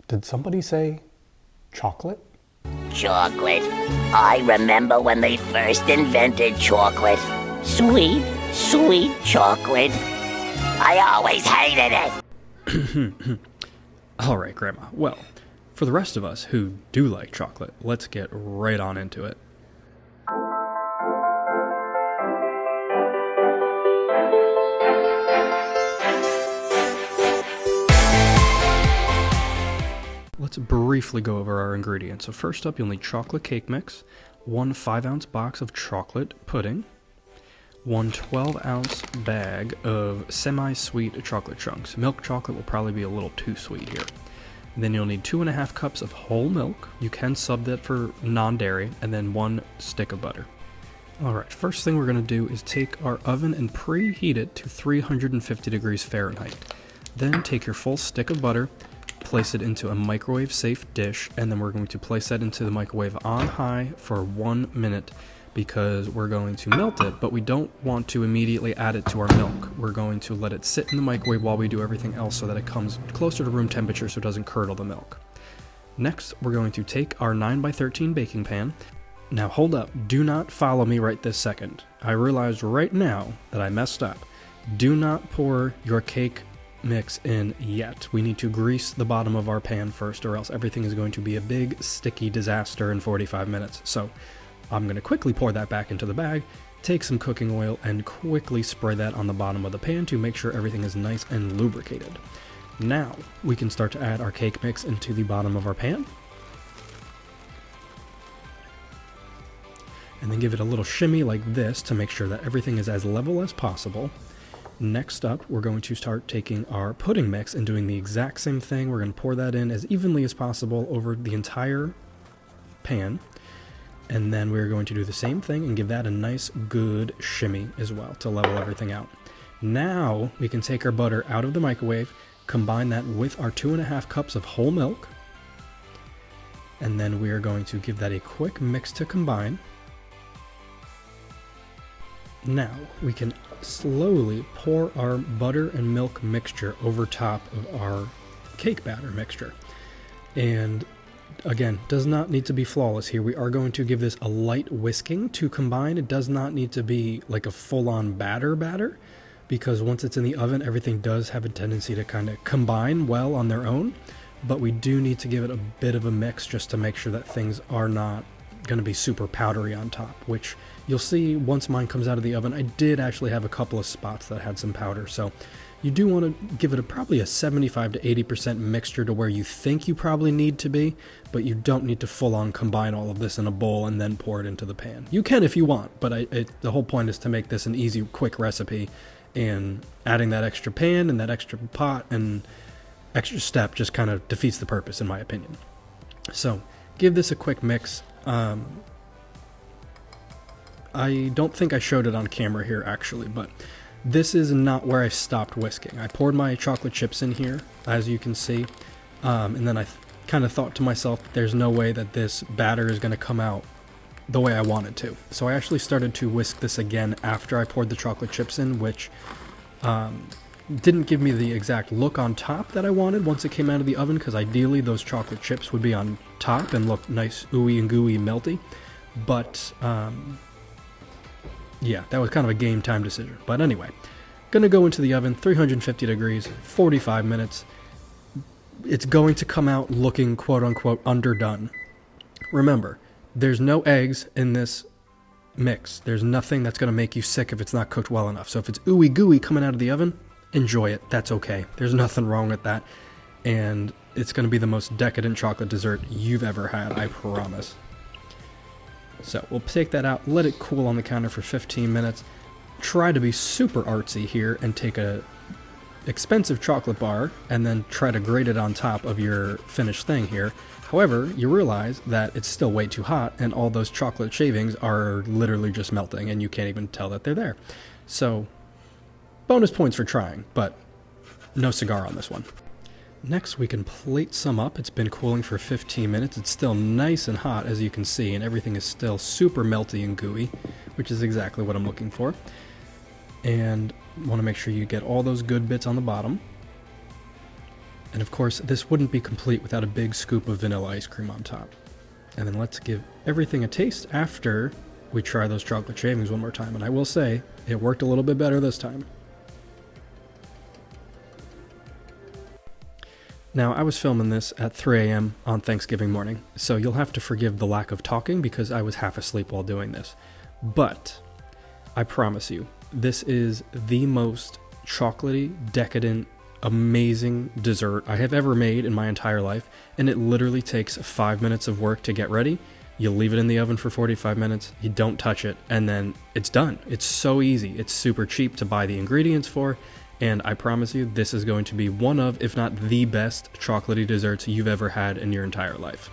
Did somebody say chocolate? Chocolate. I remember when they first invented chocolate. Sweet, sweet chocolate. I always hated it. Alright, Grandma. Well, for the rest of us who do like chocolate, let's get right on into it. Let's briefly go over our ingredients. So first up, you'll need chocolate cake mix, 1 5-ounce box of chocolate pudding, 1 12-ounce bag of semi-sweet chocolate chunks. Milk chocolate will probably be a little too sweet here. And then you'll need 2.5 cups of whole milk. You can sub that for non-dairy, and then 1 stick of butter. Alright, first thing we're going to do is take our oven and preheat it to 350 degrees Fahrenheit. Then take your full stick of butter, place it into a microwave safe dish, and then we're going to place that into the microwave on high for 1 minute because we're going to melt it, but we don't want to immediately add it to our milk. We're going to let it sit in the microwave while we do everything else so that it comes closer to room temperature so it doesn't curdle the milk. Next, we're going to take our 9x13 baking pan. Now hold up, do not follow me right this second. I realized right now that I messed up. Do not pour your cake mix in yet. We need to grease the bottom of our pan first, or else everything is going to be a big sticky disaster in 45 minutes. So I'm going to quickly pour that back into the bag, take some cooking oil, and quickly spray that on the bottom of the pan to make sure everything is nice and lubricated. Now we can start to add our cake mix into the bottom of our pan, and then give it a little shimmy like this to make sure that everything is as level as possible. Next up, we're going to start taking our pudding mix and doing the exact same thing. We're going to pour that in as evenly as possible over the entire pan. And then we're going to do the same thing and give that a nice good shimmy as well to level everything out. Now we can take our butter out of the microwave, combine that with our 2.5 cups of whole milk. And then we are going to give that a quick mix to combine. Now we can slowly pour our butter and milk mixture over top of our cake batter mixture. And again, does not need to be flawless here. We are going to give this a light whisking to combine. It does not need to be like a full-on batter, because once it's in the oven, everything does have a tendency to kind of combine well on their own. But we do need to give it a bit of a mix just to make sure that things are not going to be super powdery on top, which you'll see once mine comes out of the oven. I did actually have a couple of spots that had some powder, so you do want to give it probably a 75 to 80% mixture to where you think you probably need to be, but you don't need to full-on combine all of this in a bowl and then pour it into the pan. You can if you want, but the whole point is to make this an easy, quick recipe, and adding that extra pan and that extra pot and extra step just kind of defeats the purpose, in my opinion. So give this a quick mix. I don't think I showed it on camera here actually, but this is not where I stopped whisking. I poured my chocolate chips in here, as you can see, and then I kind of thought to myself, there's no way that this batter is going to come out the way I wanted to. So I actually started to whisk this again after I poured the chocolate chips in, which didn't give me the exact look on top that I wanted once it came out of the oven, because ideally those chocolate chips would be on top and look nice ooey and gooey melty. But yeah, that was kind of a game time decision. But anyway, gonna go into the oven, 350 degrees, 45 minutes. It's going to come out looking quote unquote underdone. Remember, there's no eggs in this mix. There's nothing that's gonna make you sick if it's not cooked well enough. So if it's ooey gooey coming out of the oven, enjoy it. That's okay. There's nothing wrong with that. And it's gonna be the most decadent chocolate dessert you've ever had, I promise. So we'll take that out, let it cool on the counter for 15 minutes. Try to be super artsy here and take a expensive chocolate bar and then try to grate it on top of your finished thing here. However, you realize that it's still way too hot and all those chocolate shavings are literally just melting and you can't even tell that they're there. So bonus points for trying, but no cigar on this one. Next, we can plate some up. It's been cooling for 15 minutes. It's still nice and hot, as you can see, and everything is still super melty and gooey, which is exactly what I'm looking for. And want to make sure you get all those good bits on the bottom. And of course, this wouldn't be complete without a big scoop of vanilla ice cream on top. And then let's give everything a taste after we try those chocolate shavings one more time. And I will say, it worked a little bit better this time. Now, I was filming this at 3 a.m. on Thanksgiving morning, so you'll have to forgive the lack of talking because I was half asleep while doing this. But I promise you, this is the most chocolatey, decadent, amazing dessert I have ever made in my entire life, and it literally takes 5 minutes of work to get ready. You leave it in the oven for 45 minutes, you don't touch it, and then it's done. It's so easy. It's super cheap to buy the ingredients for, and I promise you, this is going to be one of, if not the best, chocolatey desserts you've ever had in your entire life.